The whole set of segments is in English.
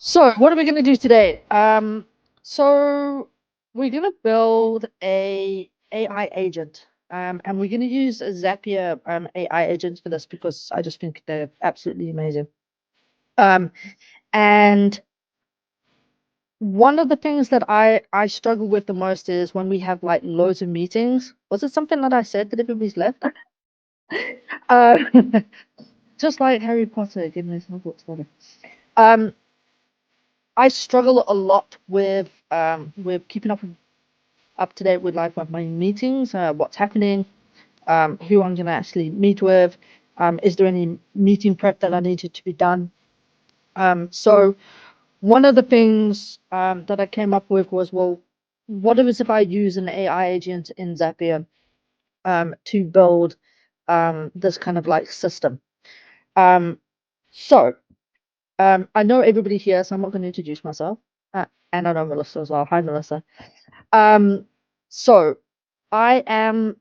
So, what are we going to do today? So we're going to build a AI agent, and we're going to use a Zapier AI agent for this because I just think they're absolutely amazing. Um, and one of the things that I struggle with the most is when we have like loads of meetings. Was it something that I said that everybody's left? Uh, just like Harry Potter, give me some thoughts water. Um, I struggle a lot with keeping up to date with like with my meetings, what's happening, who I'm gonna actually meet with, is there any meeting prep that I needed to be done? So one of the things that I came up with was, well, what if I use an AI agent in Zapier to build this kind of like system? Um, so I know everybody here, so I'm not going to introduce myself. And I know Melissa as well. Hi, Melissa. Um, so I am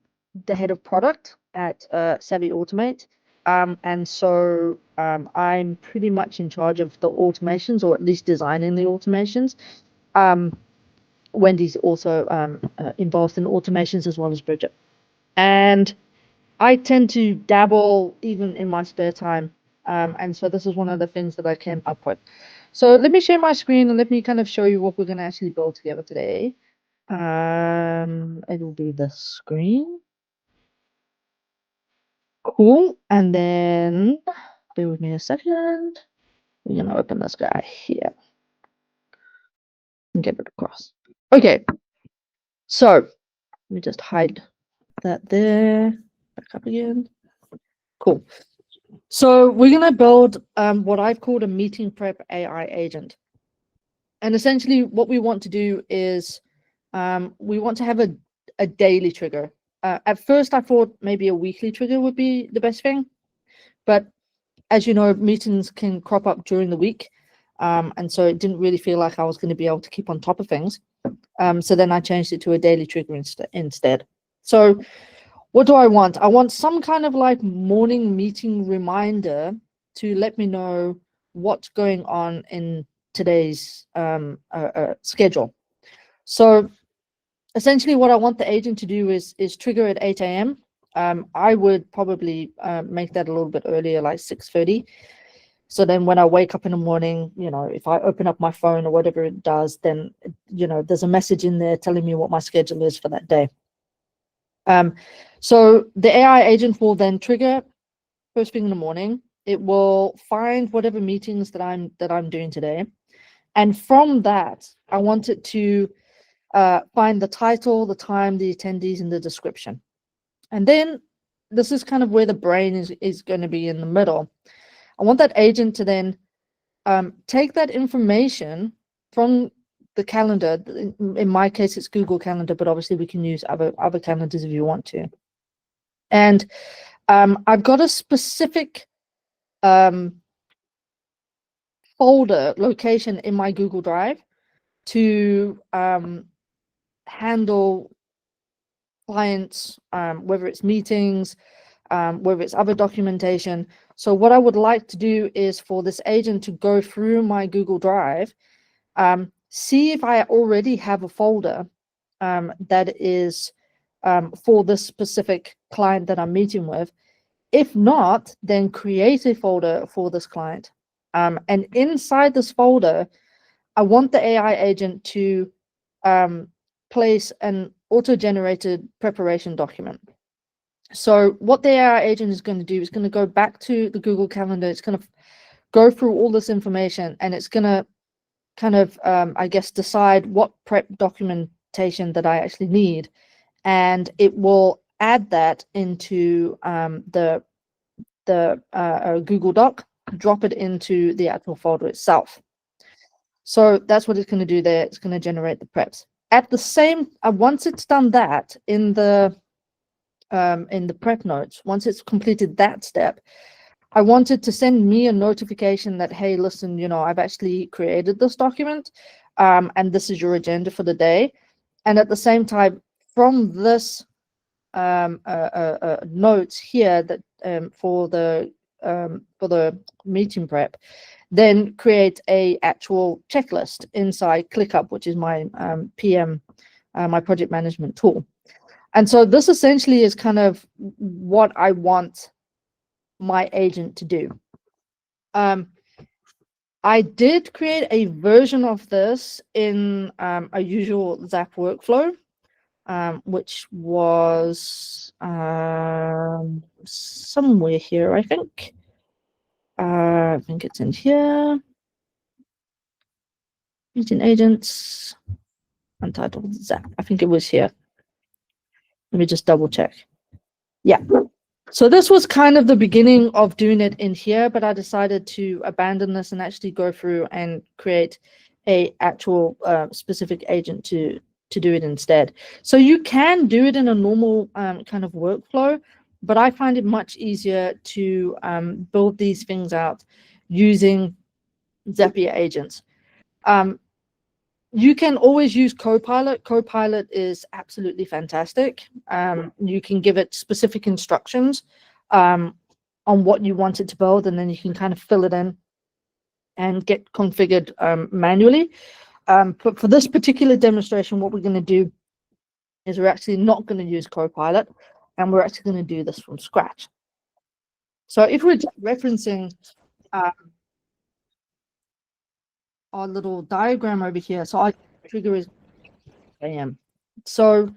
the head of product at Savvy Automate. And so I'm pretty much in charge of the automations, or at least designing the automations. Um, Wendy's also involved in automations as well as Bridget. And I tend to dabble even in my spare time. And so this is one of the things that I came up with. So let me share my screen and let me kind of show you what we're going to actually build together today. It will be the screen. Cool. And then bear with me a second. We're gonna open this guy here and get it across. Okay, so let me just hide that there. Back up again. Cool. So we're gonna build what I've called a meeting prep AI agent. And essentially what we want to do is we want to have a daily trigger. At first I thought maybe a weekly trigger would be the best thing, but as you know, meetings can crop up during the week. And so it didn't really feel like I was going to be able to keep on top of things. So then I changed it to a daily trigger instead. So what do I want? I want some kind of like morning meeting reminder to let me know what's going on in today's schedule. So essentially what I want the agent to do is trigger at 8 a.m. I would probably make that a little bit earlier, like 6:30. So then when I wake up in the morning, if I open up my phone or whatever it does, then, there's a message in there telling me what my schedule is for that day. So the AI agent will then trigger first thing in the morning. It will find whatever meetings that I'm doing today. And from that, I want it to find the title, the time, the attendees, and the description. And then this is kind of where the brain is going to be in the middle. I want that agent to then take that information from the calendar. In my case, it's Google Calendar, but obviously we can use other calendars if you want to. And I've got a specific folder location in my Google Drive to handle clients, whether it's meetings, whether it's other documentation. So what I would like to do is for this agent to go through my Google Drive, see if I already have a folder that is for this specific client that I'm meeting with. If not, then create a folder for this client. And inside this folder, I want the AI agent to place an auto-generated preparation document. So what the AI agent is going to do is going to go back to the Google Calendar. It's going to go through all this information, and it's going to kind of, I guess, decide what prep documentation that I actually need. And it will add that into the Google Doc, drop it into the actual folder itself. So that's what it's going to do there. It's going to generate the preps. At the same, once it's done that in the prep notes, once it's completed that step, I wanted to send me a notification that, hey, listen, I've actually created this document, and this is your agenda for the day. And at the same time, from this notes here that for the meeting prep, then create a actual checklist inside ClickUp, which is my PM, my project management tool. And so this essentially is kind of what I want my agent to do. I did create a version of this in a usual Zap workflow, which was somewhere here, I think. I think it's in here. Meeting agents, untitled Zap. I think it was here. Let me just double check. Yeah. So this was kind of the beginning of doing it in here, but I decided to abandon this and actually go through and create a actual specific agent to do it instead. So you can do it in a normal kind of workflow, but I find it much easier to build these things out using Zapier agents. You can always use Copilot. Copilot is absolutely fantastic. You can give it specific instructions on what you want it to build, and then you can kind of fill it in and get configured manually. But for this particular demonstration, what we're going to do is we're actually not going to use Copilot, and we're actually going to do this from scratch. So if we're just referencing our little diagram over here, so our trigger is AM. So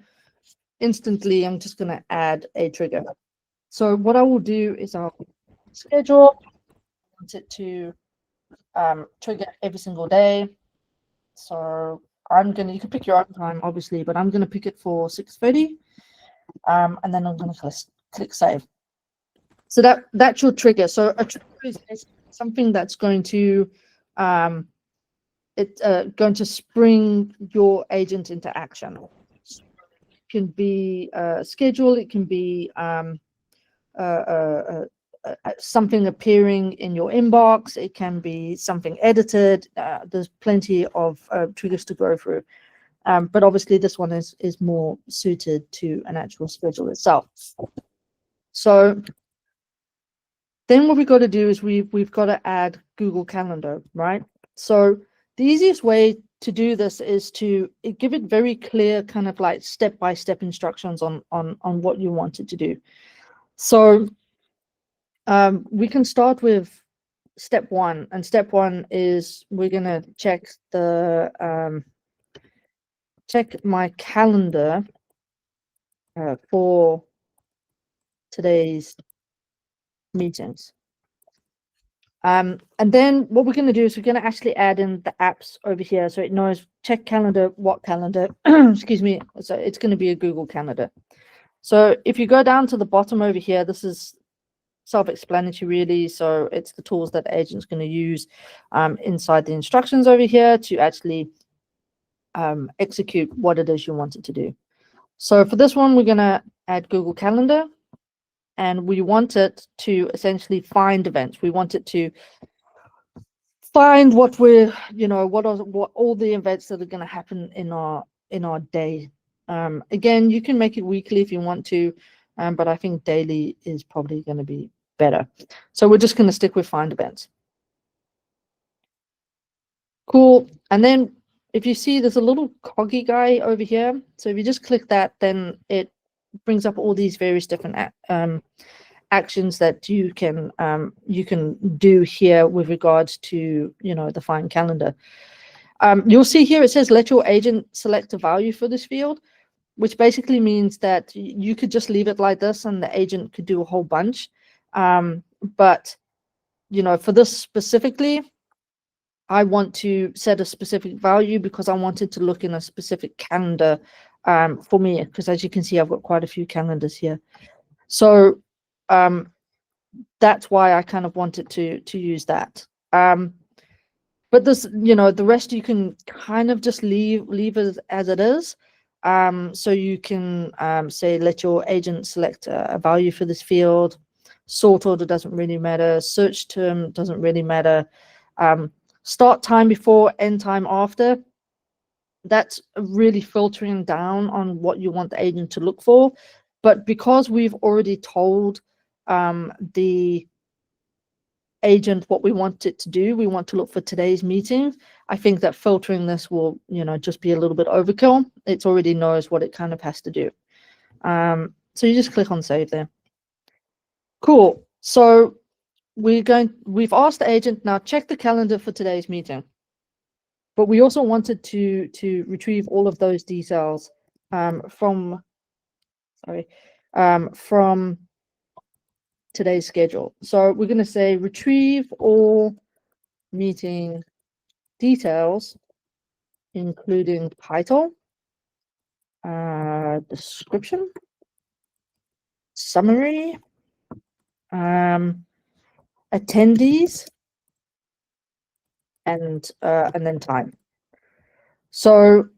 instantly, I'm just going to add a trigger. So what I will do is I'll schedule, I want it to trigger every single day. So you can pick your own time, obviously, but I'm going to pick it for 6:30. And then I'm going to click save. So that's your trigger. So a trigger is something that's going to going to spring your agent into action. It can be schedule, it can be something appearing in your inbox, it can be something edited. There's plenty of triggers to go through, but obviously this one is more suited to an actual schedule itself. So then what we've got to do is we've got to add Google Calendar, right? So the easiest way to do this is to give it very clear kind of like step-by-step instructions on what you want it to do. So we can start with step one, and step one is we're going to check my calendar for today's meetings. And then what we're going to do is we're going to actually add in the apps over here, so it knows check calendar, what calendar, excuse me. So it's going to be a Google Calendar. So if you go down to the bottom over here, this is self-explanatory really. So it's the tools that the agent's going to use inside the instructions over here to actually execute what it is you want it to do. So for this one, we're going to add Google Calendar, and we want it to essentially find events. We want it to find what we're, what all the events that are going to happen in our day. Again, you can make it weekly if you want to, but I think daily is probably going to be better. So we're just going to stick with find events. Cool. And then if you see, there's a little coggy guy over here. So if you just click that, then it brings up all these various different actions that you can do here with regards to the find calendar. You'll see here it says let your agent select a value for this field, which basically means that you could just leave it like this and the agent could do a whole bunch. But for this specifically, I want to set a specific value because I wanted to look in a specific calendar for me, because as you can see, I've got quite a few calendars here. So that's why I kind of wanted to use that. But this, the rest you can kind of just leave as it is. So you can say let your agent select a value for this field. Sort order doesn't really matter. Search term doesn't really matter. Start time before, end time after. That's really filtering down on what you want the agent to look for. But because we've already told the agent what we want it to do. We want to look for today's meeting. I think that filtering this will, just be a little bit overkill. It already knows what it kind of has to do. So you just click on save there. Cool. So we've asked the agent, now check the calendar for today's meeting. But we also wanted to retrieve all of those details from today's schedule. So we're going to say retrieve all meeting details, including title, description, summary, attendees, and then time. So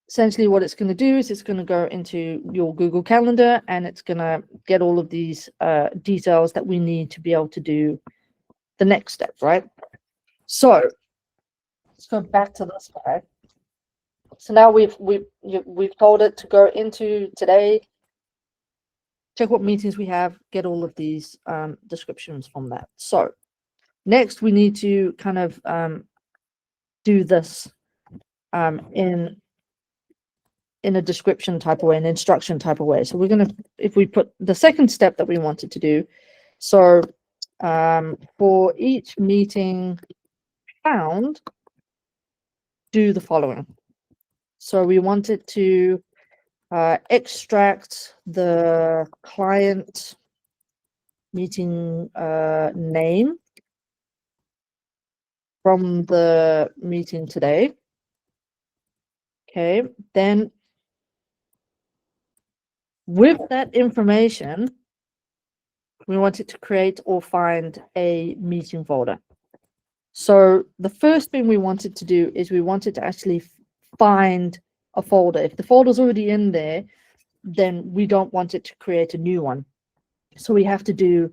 essentially what it's going to do is it's going to go into your Google Calendar and it's going to get all of these details that we need to be able to do the next step, right? So let's go back to this guy. So now we've told it to go into today, check what meetings we have, get all of these descriptions from that. So next we need to kind of do this in a description type of way, an instruction type of way. So we're going to, if we put the second step that we wanted to do, so for each meeting found, do the following. So we wanted to extract the client meeting name from the meeting today. Okay, then with that information, we wanted to create or find a meeting folder. So the first thing we wanted to do is we wanted to actually find a folder. If the folder's already in there, then we don't want it to create a new one. So we have to do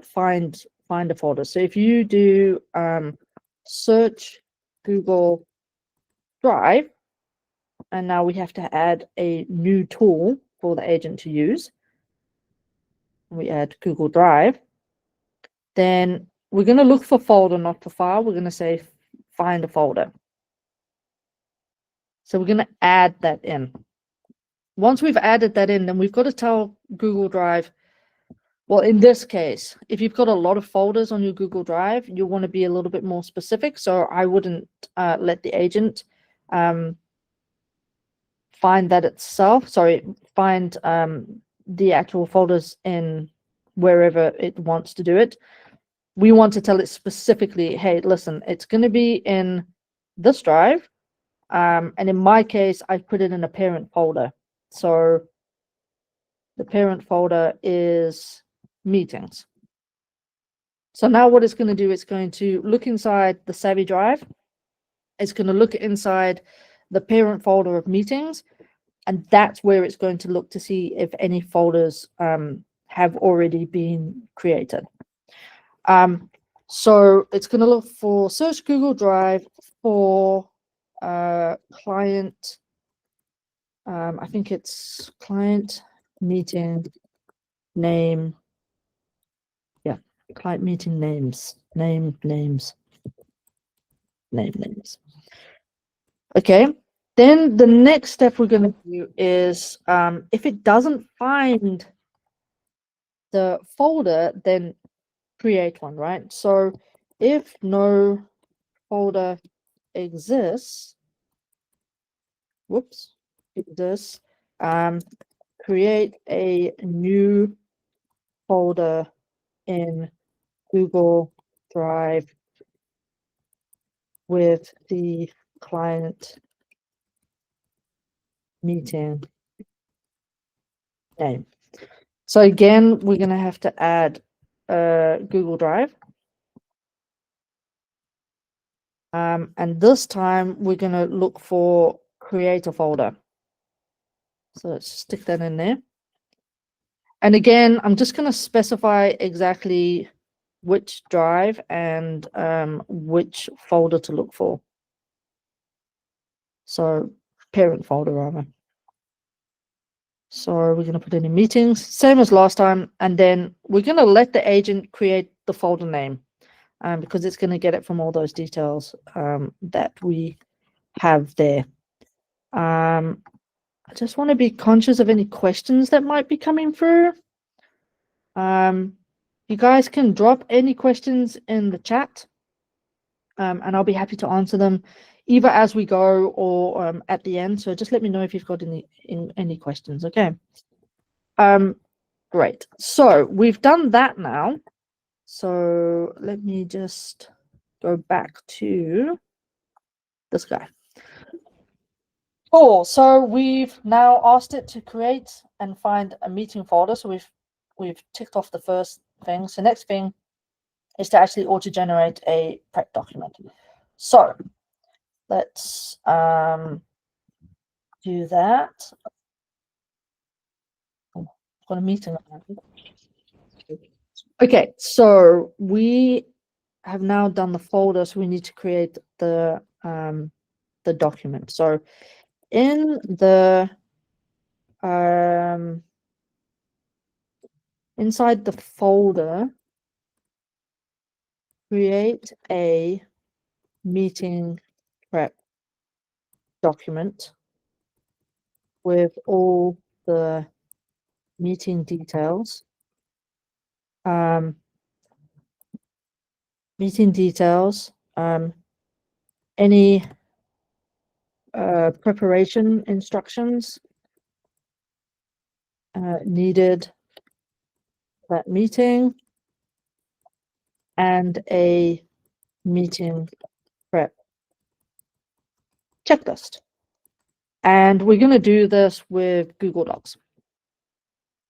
find a folder. So if you do search Google Drive, and now we have to add a new tool for the agent to use. We add Google Drive. Then we're going to look for folder, not for file. We're going to say find a folder. So we're going to add that in. Once we've added that in, then we've got to tell Google Drive, well, in this case, if you've got a lot of folders on your Google Drive, you want to be a little bit more specific. So I wouldn't let the agent find that itself. Sorry, find the actual folders in wherever it wants to do it. We want to tell it specifically, hey, listen, it's going to be in this drive. And in my case, I put it in a parent folder. So the parent folder is meetings. So now what it's going to do, it's going to look inside the Savvy drive. It's going to look inside the parent folder of meetings. And that's where it's going to look to see if any folders have already been created. So it's going to look for search Google Drive for client, I think it's client meeting name. Yeah, client meeting names, names. Okay. Then the next step we're going to do is if it doesn't find the folder, then create one, right? So if no folder exists, create a new folder in Google Drive with the client meeting name. So again, we're going to have to add Google Drive. And this time we're going to look for create a folder. So let's stick that in there. And again, I'm just going to specify exactly which drive and which folder to look for. So parent folder rather. So we're going to put in meetings, same as last time. And then we're going to let the agent create the folder name, because it's going to get it from all those details that we have there. I just want to be conscious of any questions that might be coming through. You guys can drop any questions in the chat, and I'll be happy to answer them either as we go or at the end. So just let me know if you've got any questions. Okay. Great. So we've done that now. So let me just go back to this guy. Cool. So we've now asked it to create and find a meeting folder. So we've ticked off the first thing. So next thing is to actually auto-generate a prep document. So let's do that. Oh, I've got a meeting. Okay, so we have now done the folder, so we need to create the document. So in the inside the folder, create a meeting prep document with all the meeting details. Any preparation instructions needed for that meeting, and a meeting prep checklist. And we're going to do this with Google Docs.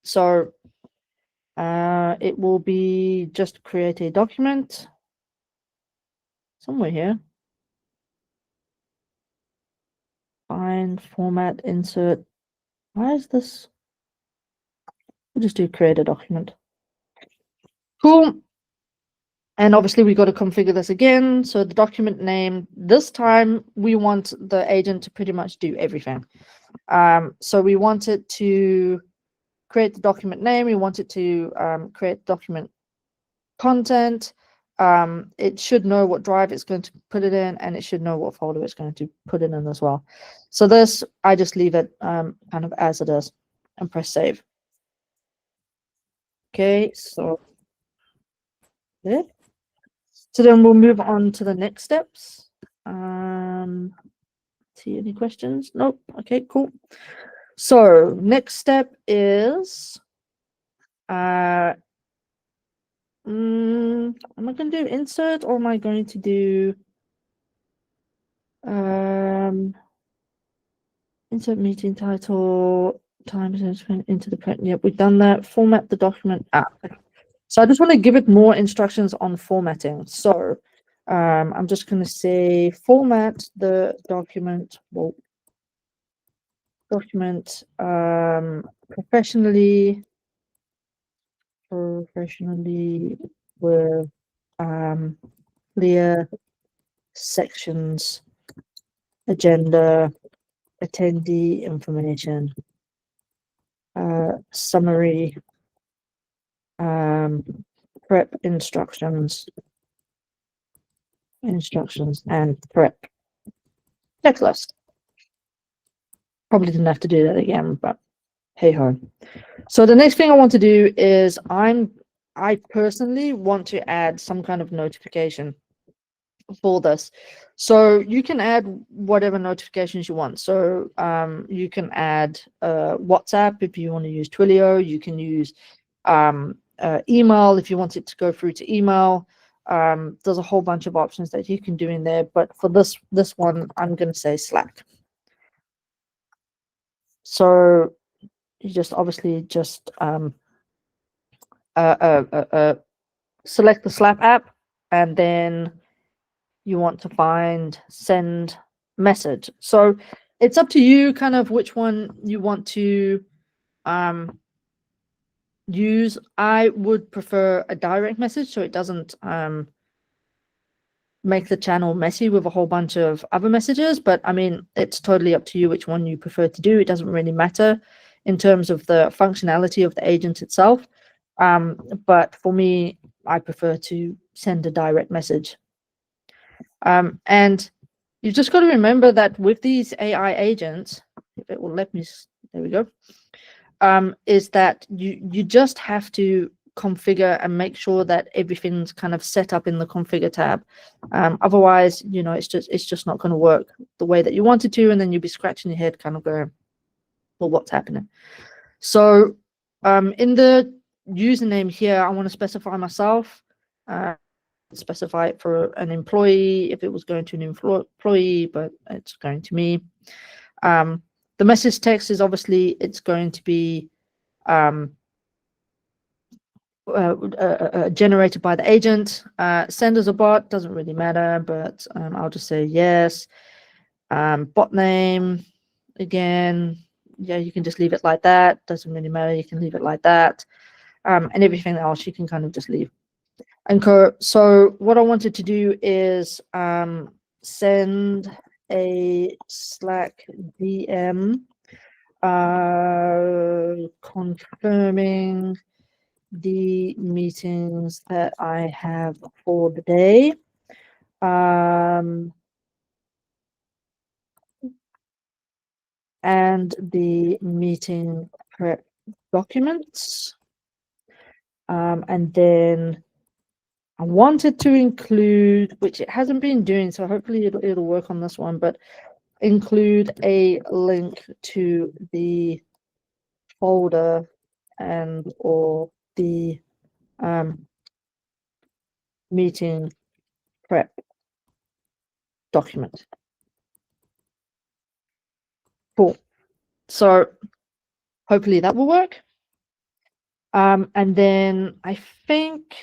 So it will be just create a document somewhere here. Find, format, insert. Why is this? We'll just do create a document. Cool. And obviously we got to configure this again. So the document name, this time we want the agent to pretty much do everything. So we want it to create the document name. We want it to create document content. It should know what drive it's going to put it in, and it should know what folder it's going to put it in as well. So this, I just leave it kind of as it is and press save. Okay, so there. So then we'll move on to the next steps. See any questions? Nope. Okay, cool. So next step is am I going to do insert, or am I going to do insert meeting title, time into the print? Yep, we've done that. Format the document. So I just want to give it more instructions on formatting. So I'm just going to say format the document. Well, document professionally with clear sections, agenda, attendee information, summary, prep instructions, and prep checklist. Probably didn't have to do that again, but hey ho. So the next thing I want to do is I personally want to add some kind of notification for this. So you can add whatever notifications you want. So you can add WhatsApp if you want to use Twilio. You can use email if you want it to go through to email. There's a whole bunch of options that you can do in there, but for this one, I'm going to say Slack. So you just obviously just select the Slack app, and then you want to find send message. So it's up to you kind of which one you want to use. I would prefer a direct message so it doesn't make the channel messy with a whole bunch of other messages, but I mean, it's totally up to you which one you prefer to do. It doesn't really matter in terms of the functionality of the agent itself. But for me, I prefer to send a direct message. And you've just got to remember that with these AI agents, if it will let me, there we go, is that you just have to configure and make sure that everything's kind of set up in the configure tab. Otherwise, it's just not going to work the way that you want it to, and then you'll be scratching your head kind of going, well, what's happening? So in the username here, I want to specify myself, specify it for an employee if it was going to an employee, but it's going to me. The message text is obviously it's going to be generated by the agent. Send as a bot, doesn't really matter, but I'll just say yes. Bot name, again, yeah, you can just leave it like that. Doesn't really matter, you can leave it like that. And everything else you can kind of just leave. And so what I wanted to do is send a Slack DM confirming the meetings that I have for the day. And the meeting prep documents. And then I wanted to include, which it hasn't been doing, so hopefully it'll work on this one, but include a link to the folder and or the meeting prep document. Cool. So hopefully that will work. And then I think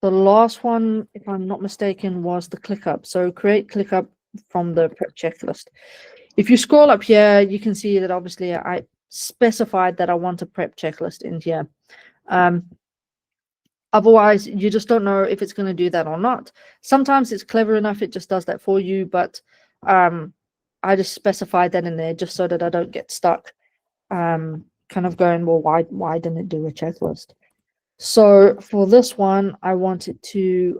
the last one, if I'm not mistaken, was the ClickUp. So create ClickUp from the prep checklist. If you scroll up here, you can see that obviously I specified that I want a prep checklist in here. Otherwise, you just don't know if it's going to do that or not. Sometimes it's clever enough, it just does that for you, but I just specified that in there just so that I don't get stuck kind of going, well, why didn't it do a checklist? So for this one, I wanted to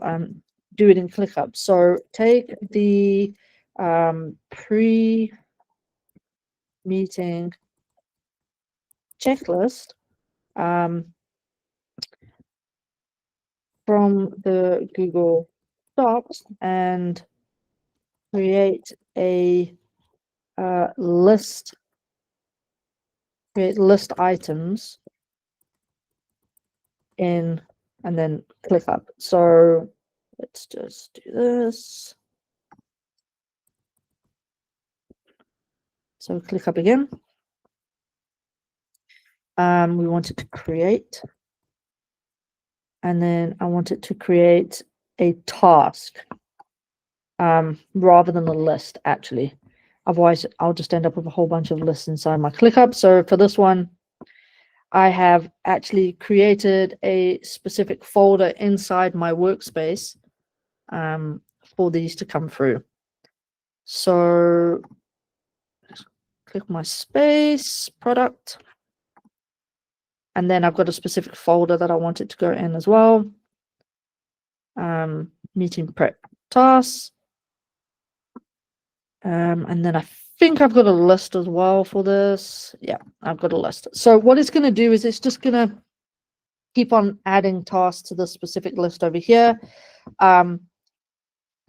do it in ClickUp. So take the pre-meeting checklist from the Google Docs and create a list items in, and then ClickUp. So let's just do this. So ClickUp again. We wanted to create, and then I wanted to create a task rather than a list, actually. Otherwise, I'll just end up with a whole bunch of lists inside my ClickUp. So for this one, I have actually created a specific folder inside my workspace for these to come through. So click my space, product, and then I've got a specific folder that I want it to go in as well. Meeting prep tasks. And then I think I've got a list as well for this. Yeah, I've got a list. So what it's going to do is it's just going to keep on adding tasks to the specific list over here.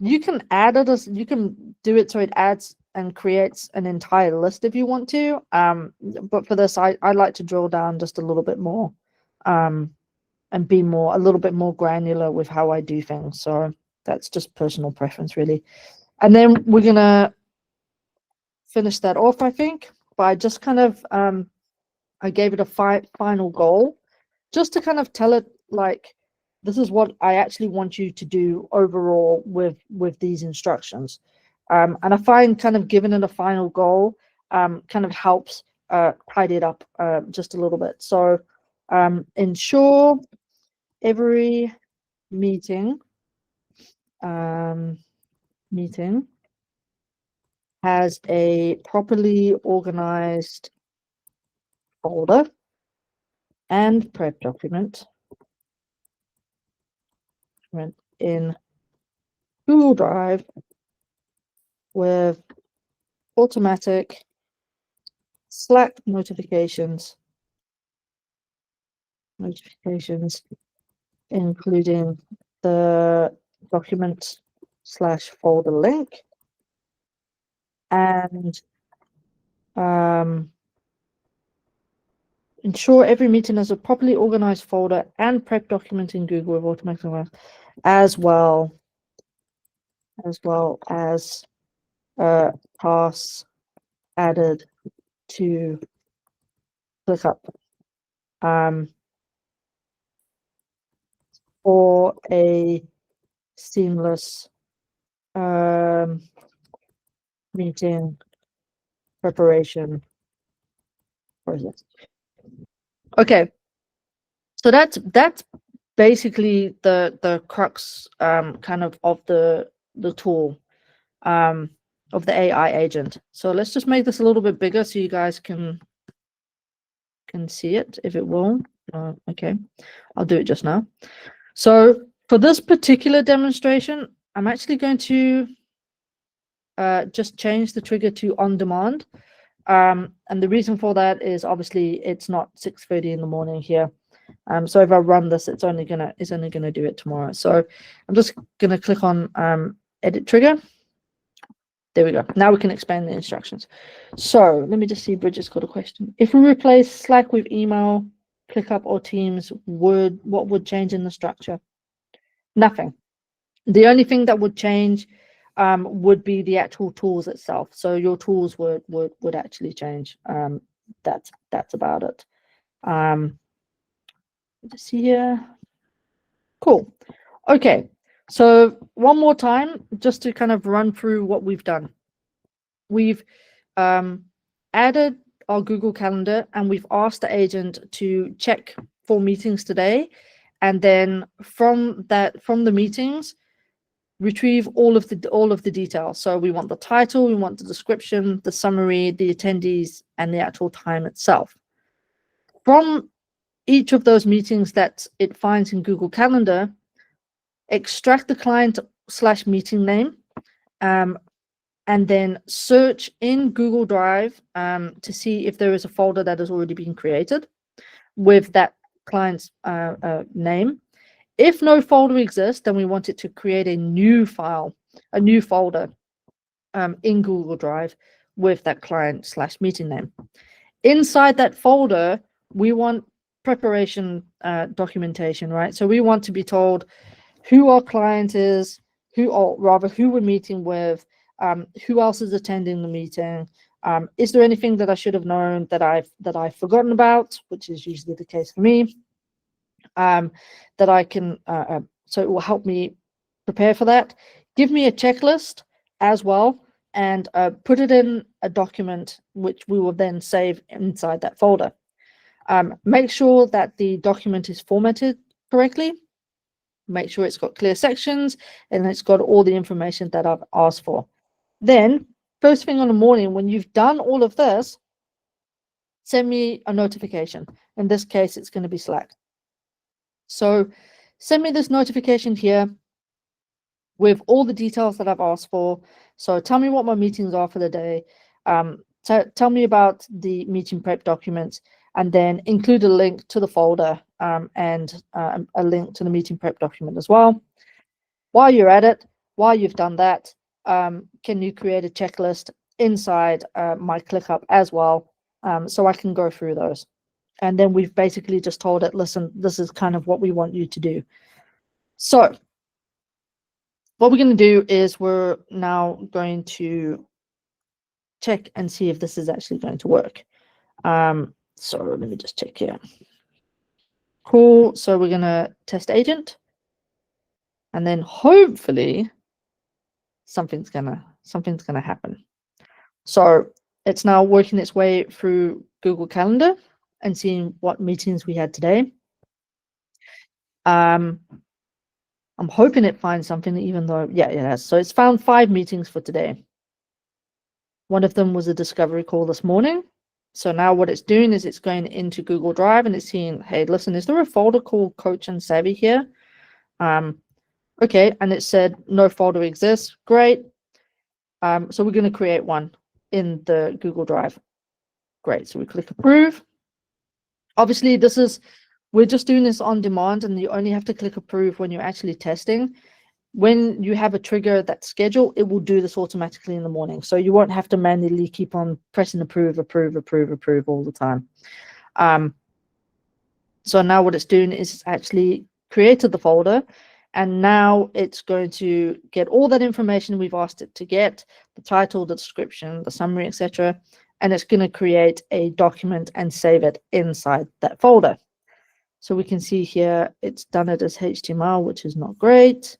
You can add it as you can do it so it adds and creates an entire list if you want to. But for this, I like to drill down just a little bit more and be a little bit more granular with how I do things. So that's just personal preference, really. And then we're going to finish that off, I think, by just kind of I gave it a final goal just to kind of tell it like, this is what I actually want you to do overall with these instructions. And I find kind of giving it a final goal kind of helps tidy it up just a little bit. So ensure every meeting has a properly organized folder and prep document document in Google Drive with automatic Slack notifications, including the document / folder link, and ensure every meeting has a properly organized folder and prep document in Google with automatic, as well as tasks added to ClickUp for a seamless meeting preparation process. Okay, so that's basically the crux kind of the tool of the AI agent. So let's just make this a little bit bigger so you guys can see it, if it will. Okay, I'll do it just now. So for this particular demonstration, I'm actually going to just change the trigger to on demand. And the reason for that is obviously it's not 6:30 in the morning here. So if I run this, it's only gonna do it tomorrow. So I'm just gonna click on edit trigger. There we go. Now we can expand the instructions. So let me just see. Bridget's got a question. If we replace Slack with email, ClickUp, or Teams, what would change in the structure? Nothing. The only thing that would change would be the actual tools itself. So your tools would actually change. That's about it. Just see here. Cool. Okay. So one more time, just to kind of run through what we've done. We've added our Google Calendar, and we've asked the agent to check for meetings today, and then from the meetings, retrieve all of the details. So we want the title, we want the description, the summary, the attendees, and the actual time itself. From each of those meetings that it finds in Google Calendar, extract the client / meeting name, and then search in Google Drive to see if there is a folder that has already been created with that client's name. If no folder exists, then we want it to create a new file, a new folder in Google Drive with that client / meeting name. Inside that folder, we want preparation documentation, right? So we want to be told who our client is, who we're meeting with, who else is attending the meeting. Is there anything that I should have known that I've forgotten about, which is usually the case for me, that I can, so it will help me prepare for that. Give me a checklist as well, and put it in a document, which we will then save inside that folder. Make sure that the document is formatted correctly. Make sure it's got clear sections and it's got all the information that I've asked for. Then, first thing in the morning, when you've done all of this, send me a notification. In this case, it's going to be Slack. So send me this notification here with all the details that I've asked for. So tell me what my meetings are for the day. Tell me about the meeting prep documents, and then include a link to the folder and a link to the meeting prep document as well. While you're at it, while you've done that, can you create a checklist inside my ClickUp as well, so I can go through those. And then we've basically just told it, listen, this is kind of what we want you to do. So what we're going to do is we're now going to check and see if this is actually going to work. So let me just check here. Cool. So we're going to test agent, and then hopefully something's gonna happen. So it's now working its way through Google Calendar and seeing what meetings we had today. I'm hoping it finds something, even though, yeah, it has. So it's found 5 meetings for today. One of them was a discovery call this morning. So now what it's doing is it's going into Google Drive and it's seeing, hey, listen, is there a folder called Coach and Savvy here? Okay, and it said no folder exists. Great. So we're going to create one in the Google Drive. Great. So we click approve. Obviously, we're just doing this on demand, and you only have to click approve when you're actually testing. When you have a trigger that's scheduled, it will do this automatically in the morning. So you won't have to manually keep on pressing approve all the time. So now what it's doing is it's actually created the folder, and now it's going to get all that information we've asked it to get, the title, the description, the summary, etc. And it's going to create a document and save it inside that folder. So we can see here it's done it as HTML, which is not great.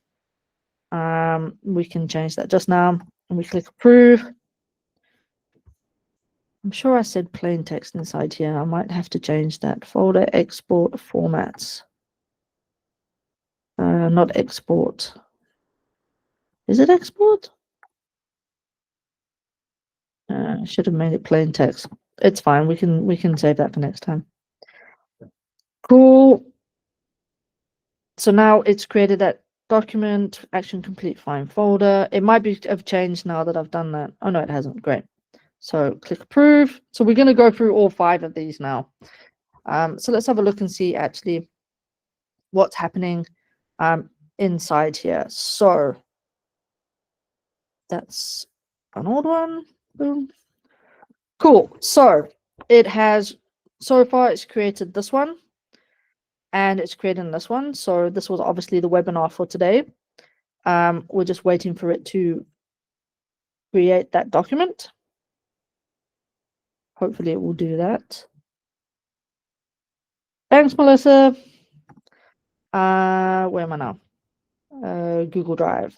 We can change that just now, and we click approve. I'm sure I said plain text inside here. I might have to change that. Folder export formats. Not export. Is it export? I should have made it plain text. It's fine. We can save that for next time. Cool. So now it's created that document, action complete, fine folder. It might have changed now that I've done that. Oh no, it hasn't. Great. So click approve. So we're going to go through all 5 of these now. So let's have a look and see actually what's happening inside here. So that's an old one. Boom. Cool. So so far it's created this one, and it's creating this one. So this was obviously the webinar for today. We're just waiting for it to create that document. Hopefully it will do that. Thanks, Melissa. Where am I now? Google Drive.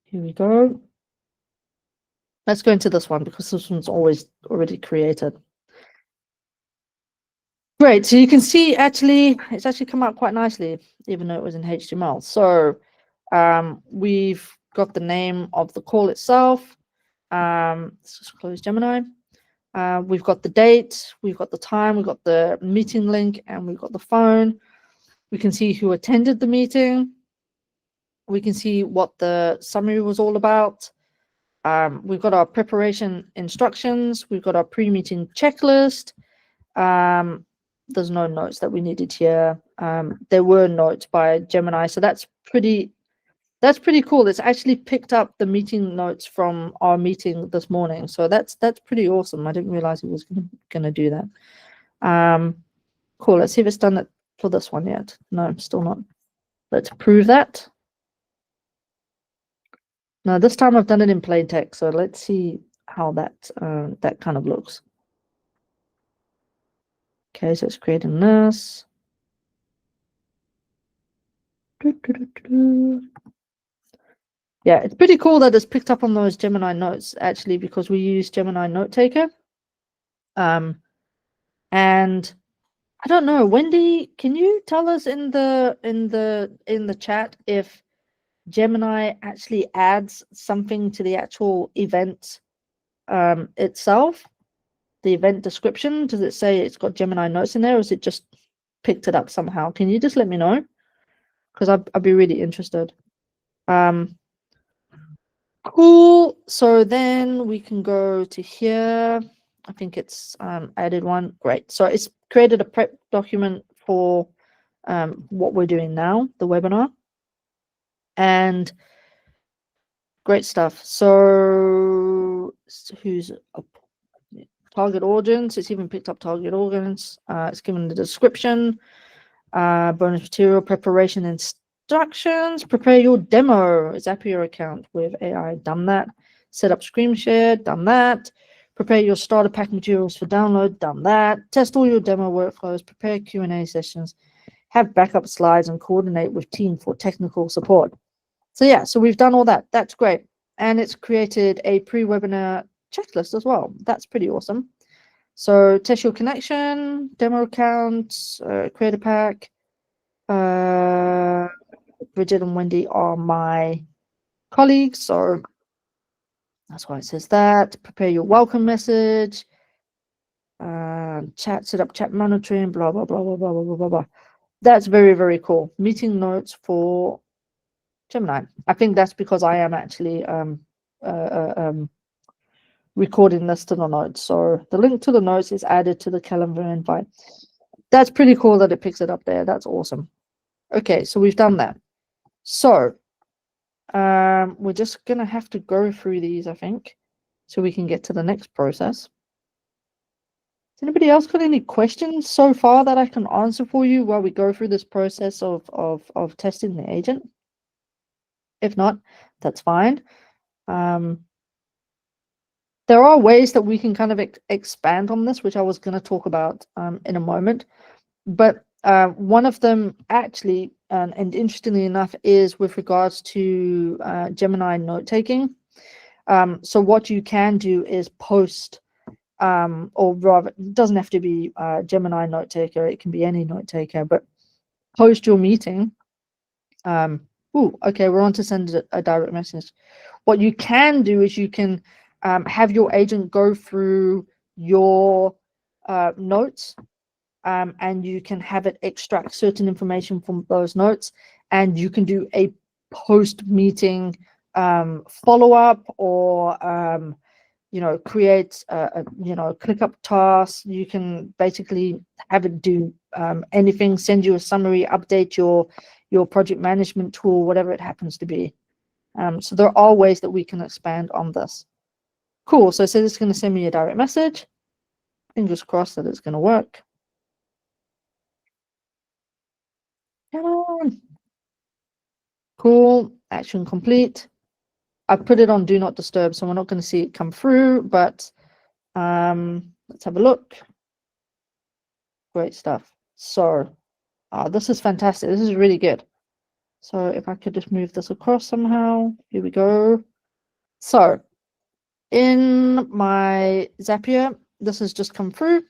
Here we go. Let's go into this one because this one's already created. Great. So you can see it's actually come out quite nicely, even though it was in HTML. So we've got the name of the call itself. Let's just close Gemini. We've got the date, we've got the time, we've got the meeting link, and we've got the phone. We can see who attended the meeting. We can see what the summary was all about. We've got our preparation instructions. We've got our pre-meeting checklist. There's no notes that we needed here. There were notes by Gemini, so that's pretty cool. It's actually picked up the meeting notes from our meeting this morning, so that's pretty awesome. I didn't realize it was gonna do that. Cool. Let's see if it's done it for this one yet. No, still not. Let's prove that. Now this time I've done it in plain text, so let's see how that kind of looks. Okay, so it's creating this. Yeah, it's pretty cool that it's picked up on those Gemini notes actually, because we use Gemini Note Taker. And I don't know, Wendy, can you tell us in the chat if Gemini actually adds something to the actual event itself, the event description? Does it say it's got Gemini notes in there, or is it just picked it up somehow? Can you just let me know? Because I'd be really interested. Cool. So then we can go to here. I think it's added one. Great. So it's created a prep document for what we're doing now, the webinar. And great stuff. So who's up? Target audience. It's even picked up target audience. It's given the description, bonus material, preparation instructions, prepare your demo, Zapier account with AI, done that. Set up screen share, done that. Prepare your starter pack materials for download, done that. Test all your demo workflows, prepare Q&A sessions, have backup slides, and coordinate with team for technical support. So yeah, so we've done all that. That's great. And it's created a pre-webinar checklist as well. That's pretty awesome. So test your connection, demo account, create a pack. Bridget and Wendy are my colleagues, so that's why it says that. Prepare your welcome message, chat, set up chat monitoring, blah blah blah blah blah blah blah blah. That's very, very cool. Meeting notes for Gemini. I think that's because I am actually recording this to the notes. So the link to the notes is added to the calendar invite. That's pretty cool that it picks it up there. That's awesome. Okay, so we've done that. So we're just gonna have to go through these, I think, so we can get to the next process. Has anybody else got any questions so far that I can answer for you while we go through this process of testing the agent? If not, that's fine. There are ways that we can kind of expand on this, which I was going to talk about in a moment. But one of them actually, and interestingly enough, is with regards to Gemini note-taking. So what you can do is post, or rather, it doesn't have to be Gemini note-taker, it can be any note-taker, but post your meeting. Okay, we're on to send a direct message. What you can do is you can have your agent go through your notes, and you can have it extract certain information from those notes, and you can do a post-meeting follow-up, or create a ClickUp task. You can basically have it do anything, send you a summary, update your project management tool, whatever it happens to be. So there are ways that we can expand on this. Cool. So it says it's going to send me a direct message. Fingers crossed that it's going to work. Come on. Cool. Action complete. I put it on do not disturb, so we're not going to see it come through, but let's have a look. Great stuff. So this is fantastic. This is really good. So if I could just move this across somehow. Here we go. So in my Zapier, this has just come through.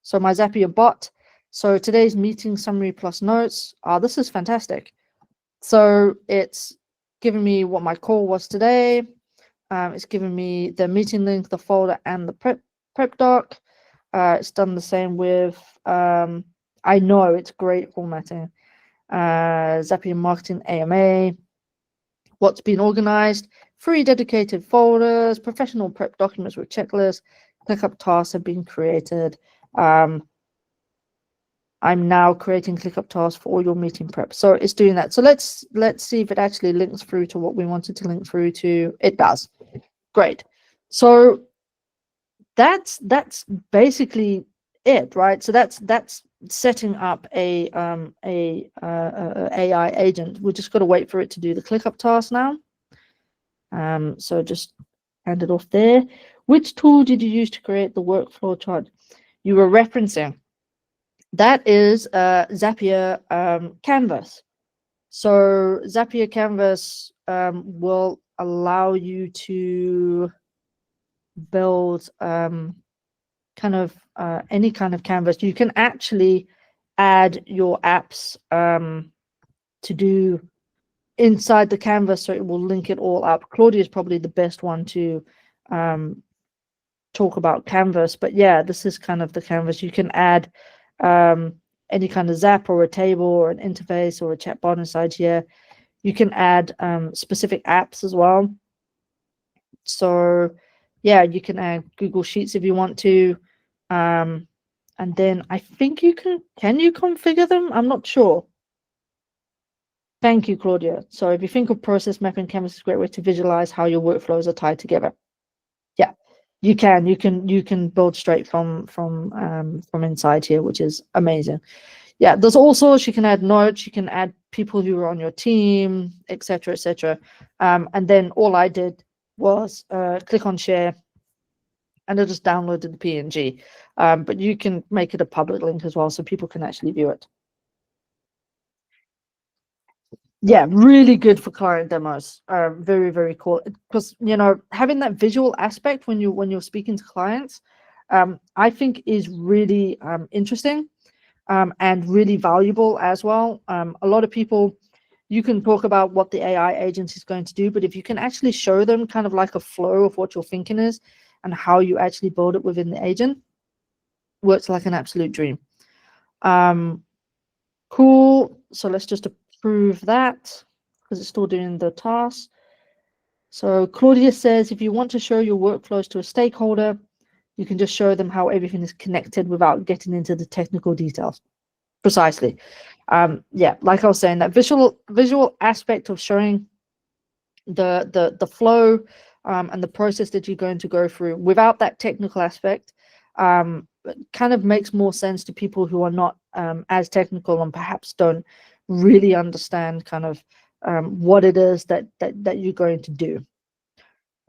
So my Zapier bot. So today's meeting summary plus notes. This is fantastic. So it's giving me what my call was today. It's giving me the meeting link, the folder, and the prep doc. It's done the same with, I know it's great formatting. Zapier Marketing AMA. What's been organized? 3 dedicated folders, professional prep documents with checklists, ClickUp tasks have been created. I'm now creating ClickUp tasks for all your meeting prep. So it's doing that. So let's see if it actually links through to what we wanted to link through to. It does. Great. So that's basically it, right? So that's setting up a AI agent. We just got to wait for it to do the ClickUp task now. So just hand it off there. Which tool did you use to create the workflow chart you were referencing? That is Zapier Canvas. So Zapier Canvas will allow you to build kind of any kind of canvas. You can actually add your apps to do inside the canvas, so it will link it all up. Claudia is probably the best one to talk about Canvas, but yeah, this is kind of the canvas. You can add any kind of zap or a table or an interface or a chatbot inside here. You can add specific apps as well. So yeah, you can add Google Sheets if you want to. And then I think you can you configure them? I'm not sure. Thank you, Claudia. So if you think of process mapping, Canvas is a great way to visualize how your workflows are tied together. Yeah, you can build straight from inside here, which is amazing. Yeah, there's also, you can add notes, you can add people who are on your team, etc., etc. And then all I did was click on share, and I just downloaded the PNG. But you can make it a public link as well, so people can actually view it. Yeah, really good for client demos. Very, very cool, because having that visual aspect when you're speaking to clients, I think is really interesting, and really valuable as well. A lot of people, you can talk about what the AI agent is going to do, but if you can actually show them kind of like a flow of what your thinking is and how you actually build it within the agent, works like an absolute dream. Cool. So let's just approve that because it's still doing the task. So Claudia says, if you want to show your workflows to a stakeholder, you can just show them how everything is connected without getting into the technical details. Precisely. Yeah, like I was saying, that visual aspect of showing the flow and the process that you're going to go through without that technical aspect kind of makes more sense to people who are not as technical and perhaps don't really understand kind of what it is that you're going to do.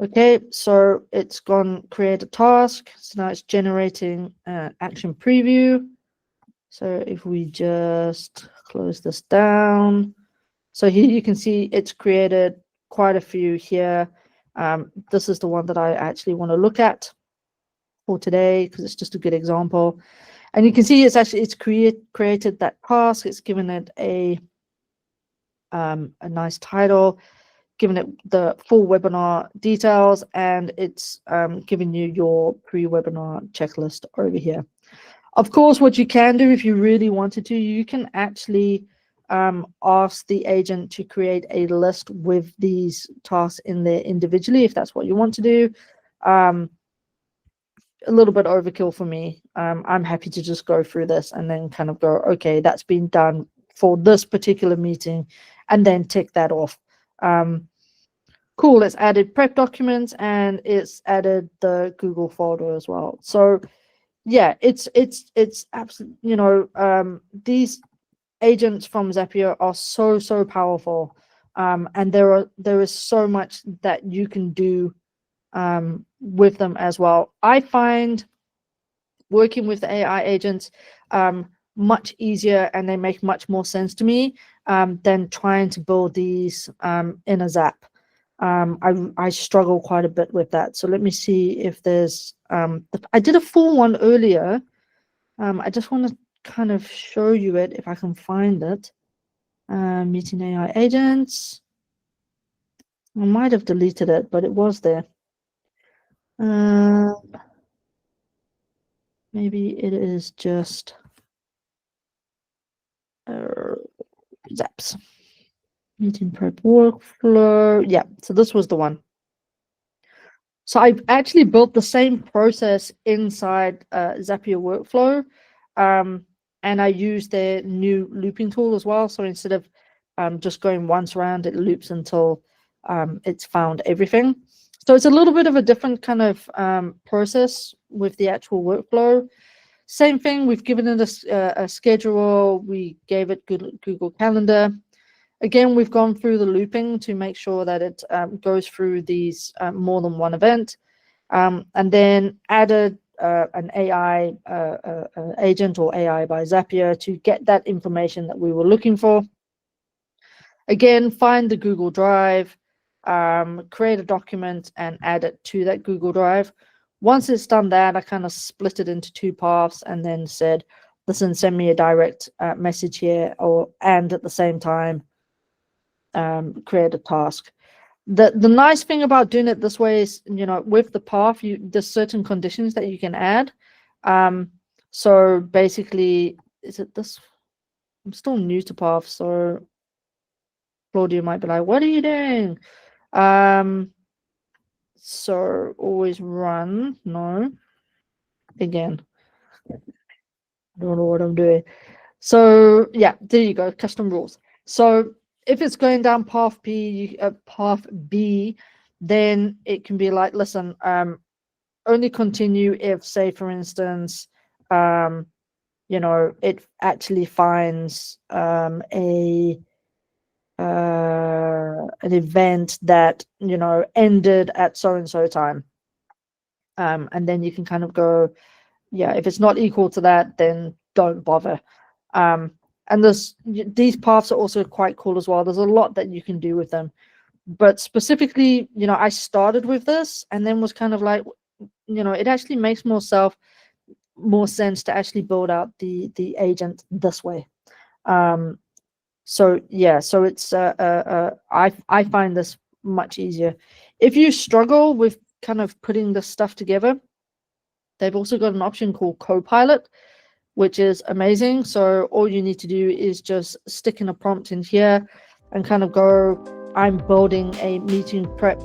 Okay, so it's gone create a task. So now it's generating action preview. So if we just close this down, so here you can see it's created quite a few here. This is the one that I actually want to look at for today because it's just a good example. And you can see it's created that task. It's given it a nice title, given it the full webinar details, and it's giving you your pre-webinar checklist over here. Of course, what you can do if you really wanted to, you can actually ask the agent to create a list with these tasks in there individually, if that's what you want to do. A little bit overkill for me. I'm happy to just go through this and then kind of go, okay, that's been done for this particular meeting, and then tick that off. Cool, it's added prep documents and it's added the Google folder as well. So yeah, it's absolutely, you know, these agents from Zapier are so powerful, and there is so much that you can do with them as well. I find working with the AI agents much easier, and they make much more sense to me than trying to build these in a Zap. I struggle quite a bit with that. So let me see if there's I did a full one earlier. I just want to kind of show you it if I can find it. Meeting AI agents. I might have deleted it, but it was there. Maybe it is just Zaps. Meeting prep workflow. Yeah, so this was the one. So I've actually built the same process inside Zapier workflow, and I use their new looping tool as well. So instead of just going once around, it loops until it's found everything. So it's a little bit of a different kind of process with the actual workflow. Same thing, we've given it a schedule, we gave it Google Calendar. Again, we've gone through the looping to make sure that it goes through these more than one event, and then added an AI agent or AI by Zapier to get that information that we were looking for. Again, find the Google Drive, create a document and add it to that Google Drive. Once it's done that, I kind of split it into two paths and then said, listen, send me a direct message here, and at the same time, create a task. The nice thing about doing it this way is, you know, with the path, there's certain conditions that you can add. So basically, is it this? I'm still new to path, so Claudia might be like, what are you doing? So always run. No. Again, I don't know what I'm doing. So yeah, there you go, custom rules. So if it's going down path B, then it can be like, listen, only continue if, say, for instance, you know, it actually finds an event that, you know, ended at so and so time, and then you can kind of go, yeah, if it's not equal to that, then don't bother. And these paths are also quite cool as well. There's a lot that you can do with them, but specifically, you know, I started with this and then was kind of like, you know, it actually makes more sense to actually build out the agent this way. So yeah, so it's I find this much easier. If you struggle with kind of putting this stuff together, they've also got an option called Copilot, which is amazing. So all you need to do is just stick in a prompt in here and kind of go, I'm building a meeting prep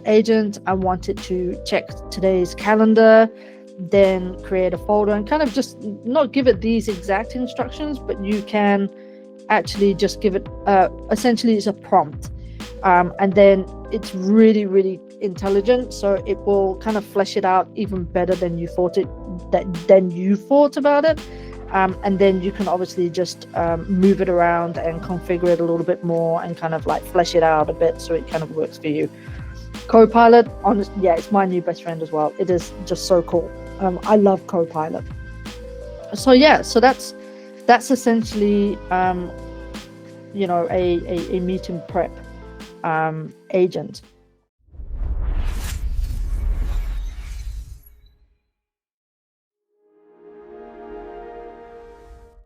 agent. I want it to check today's calendar, then create a folder, and kind of just not give it these exact instructions, but you can actually just give it essentially it's a prompt, and then it's really, really intelligent, so it will kind of flesh it out even better than you thought about it. And then you can obviously just move it around and configure it a little bit more and kind of like flesh it out a bit so it kind of works for you. Copilot, honestly, yeah, it's my new best friend as well. It is just so cool. I love Copilot. So yeah, so that's essentially a meeting prep agent.